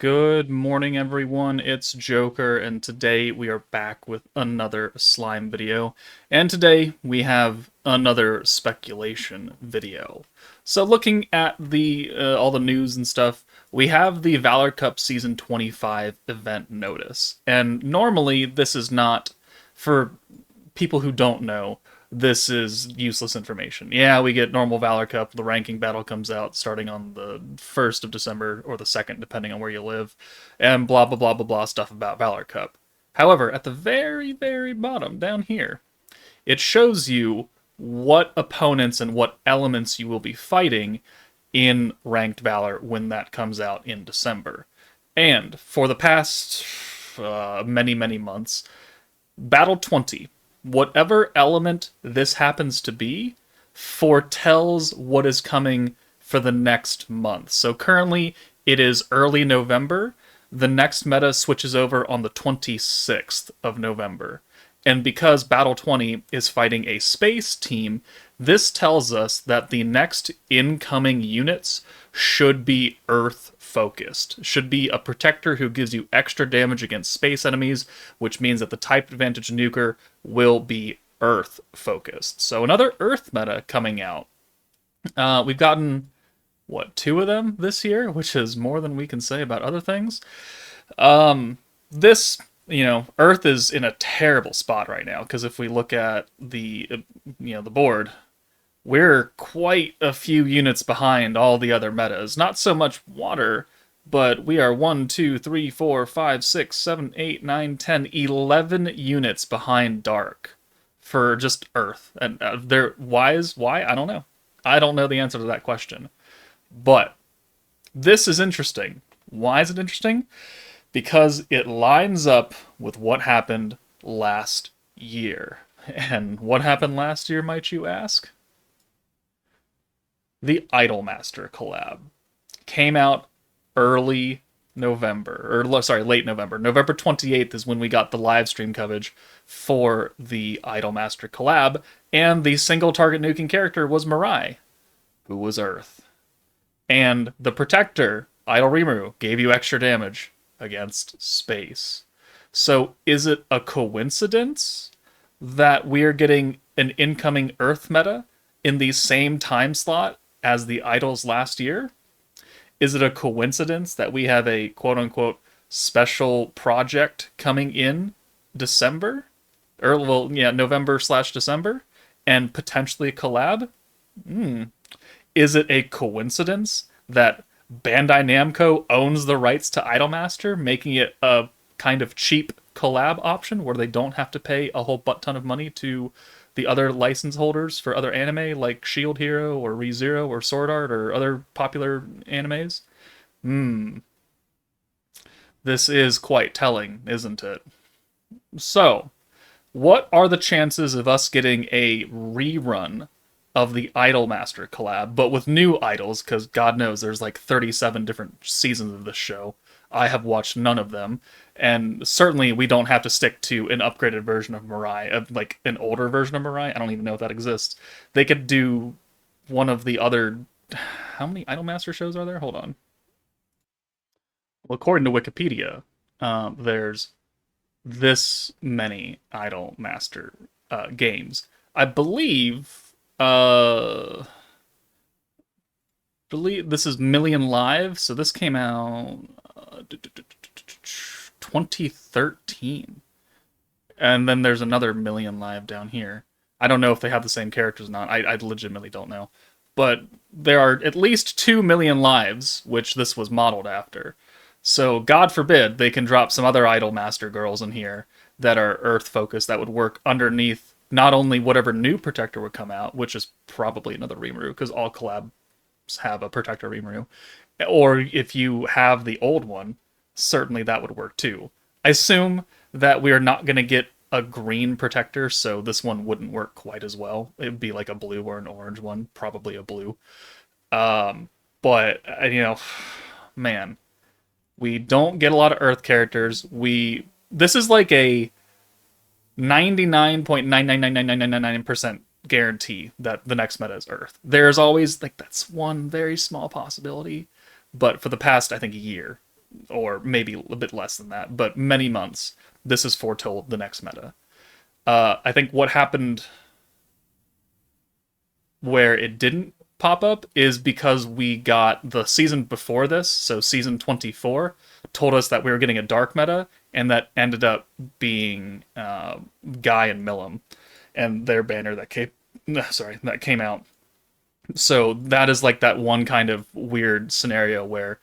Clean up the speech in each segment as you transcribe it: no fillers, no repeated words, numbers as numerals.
Good morning, everyone. It's Joker, and today we are back with another slime video. And today we have another speculation video. So, looking at the all the news and stuff, we have the Valor Cup Season 25 event notice. And normally, this is not for people who don't know, this is useless information. Yeah, we get normal Valor Cup. The ranking battle comes out starting on the 1st of December or the 2nd, depending on where you live, and blah, blah, blah, blah, blah stuff about Valor Cup. However, at the very, very bottom down here, it shows you what opponents and what elements you will be fighting in Ranked Valor when that comes out in December. And for the past many, many months, Battle 20, whatever element this happens to be, foretells what is coming for the next month. So currently, it is early November. The next meta switches over on the 26th of November. And because Battle 20 is fighting a space team, this tells us that the next incoming units should be Earth focused. Should be a protector who gives you extra damage against space enemies, which means that the type advantage nuker will be Earth focused. So another Earth meta coming out. We've gotten, what, 2 of them this year, which is more than we can say about other things. This, Earth is in a terrible spot right now, because if we look at the board, we're quite a few units behind all the other metas. Not so much water, but we are 1, 2, 3, 4, 5, 6, 7, 8, 9, 10, 11 units behind Dark for just Earth. And why? I don't know. I don't know the answer to that question. But this is interesting. Why is it interesting? Because it lines up with what happened last year. And what happened last year, might you ask? The Idolmaster collab came out early November, late November. November 28th is when we got the live stream coverage for the Idolmaster collab, and the single target nuking character was Mirai, who was Earth. And the Protector, Idol Rimuru, gave you extra damage against space. So is it a coincidence that we are getting an incoming Earth meta in the same time slot as the Idols last year? Is it a coincidence that we have a quote-unquote special project coming in December? November/December, and potentially a collab? Is it a coincidence that Bandai Namco owns the rights to Idolmaster, making it a kind of cheap collab option where they don't have to pay a whole butt ton of money to the other license holders for other anime like Shield Hero or ReZero or Sword Art or other popular animes? This is quite telling, isn't it? So, what are the chances of us getting a rerun of the Idolmaster collab, but with new idols? Because God knows there's like 37 different seasons of this show. I have watched none of them, and certainly we don't have to stick to an upgraded version of Mirai, like an older version of Mirai. I don't even know if that exists. They could do one of the other. How many Idolmaster shows are there? Hold on. Well, according to Wikipedia, there's this many Idolmaster games. I believe this is Million Live, so this came out 2013. And then there's another Million Live down here. I don't know if they have the same characters or not. I legitimately don't know. But there are at least 2 Million Lives, which this was modeled after. So God forbid they can drop some other Idolmaster girls in here that are Earth-focused that would work underneath not only whatever new Protector would come out, which is probably another Rimuru, because all collabs have a Protector Rimuru, or if you have the old one, certainly that would work too. I assume that we are not going to get a green Protector, so this one wouldn't work quite as well. It would be like a blue or an orange one, probably a blue. But, man, we don't get a lot of Earth characters. This is like a 99.9999999% guarantee that the next meta is Earth. There's always, that's one very small possibility, but for the past, I think, year, or maybe a bit less than that, but many months, this has foretold the next meta. I think what happened where it didn't pop up is because we got the season before this, so season 24, told us that we were getting a dark meta, and that ended up being Guy and Millum and their banner that came out. So that is like that one kind of weird scenario where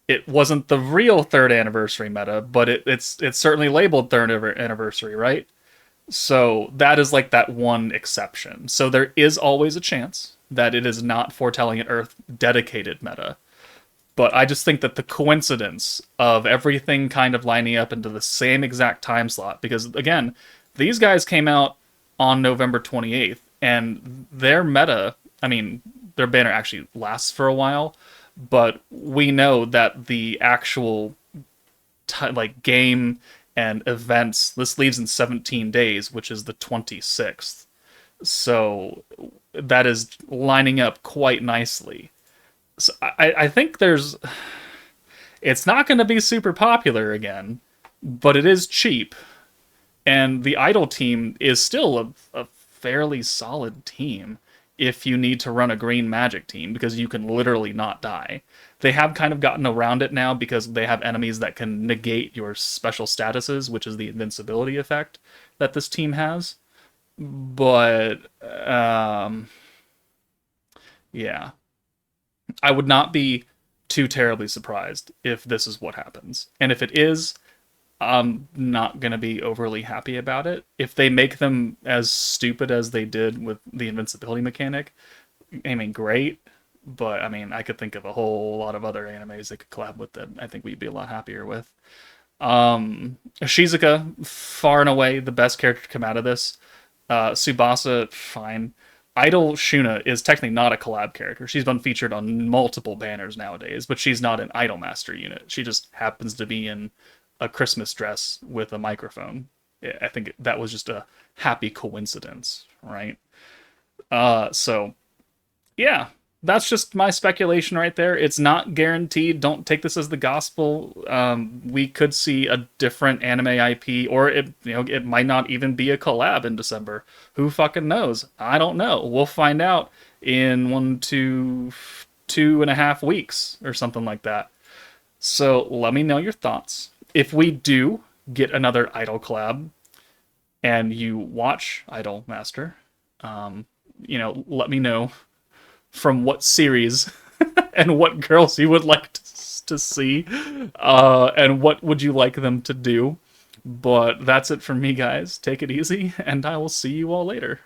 it wasn't the real third anniversary meta, but it's certainly labeled third anniversary, right? So that is like that one exception. So there is always a chance that it is not foretelling an Earth dedicated meta. But I just think that the coincidence of everything kind of lining up into the same exact time slot, because again, these guys came out on November 28th, and their meta, I mean, their banner actually lasts for a while, but we know that the actual like game and events, this leaves in 17 days, which is the 26th. So that is lining up quite nicely. So I think it's not going to be super popular again, but it is cheap. And the Idol team is still a fairly solid team if you need to run a green magic team, because you can literally not die. They have kind of gotten around it now because they have enemies that can negate your special statuses, which is the invincibility effect that this team has. But, yeah. I would not be too terribly surprised if this is what happens. And if it is, I'm not going to be overly happy about it. If they make them as stupid as they did with the invincibility mechanic, I mean, great. But, I mean, I could think of a whole lot of other animes that could collab with that I think we'd be a lot happier with. Shizuka, far and away the best character to come out of this. Tsubasa, fine. Idol Shuna is technically not a collab character. She's been featured on multiple banners nowadays, but she's not an Idol Master unit. She just happens to be in a Christmas dress with a microphone. I think that was just a happy coincidence, right? So yeah, that's just my speculation right there. It's not guaranteed. Don't take this as the gospel. We could see a different anime IP, or it might not even be a collab in December. Who fucking knows? I don't know. We'll find out in 2.5 weeks or something like that. So let me know your thoughts. If we do get another Idol collab and you watch Idol Master, let me know from what series and what girls you would like to see, and what would you like them to do. But that's it from me, guys. Take it easy, and I will see you all later.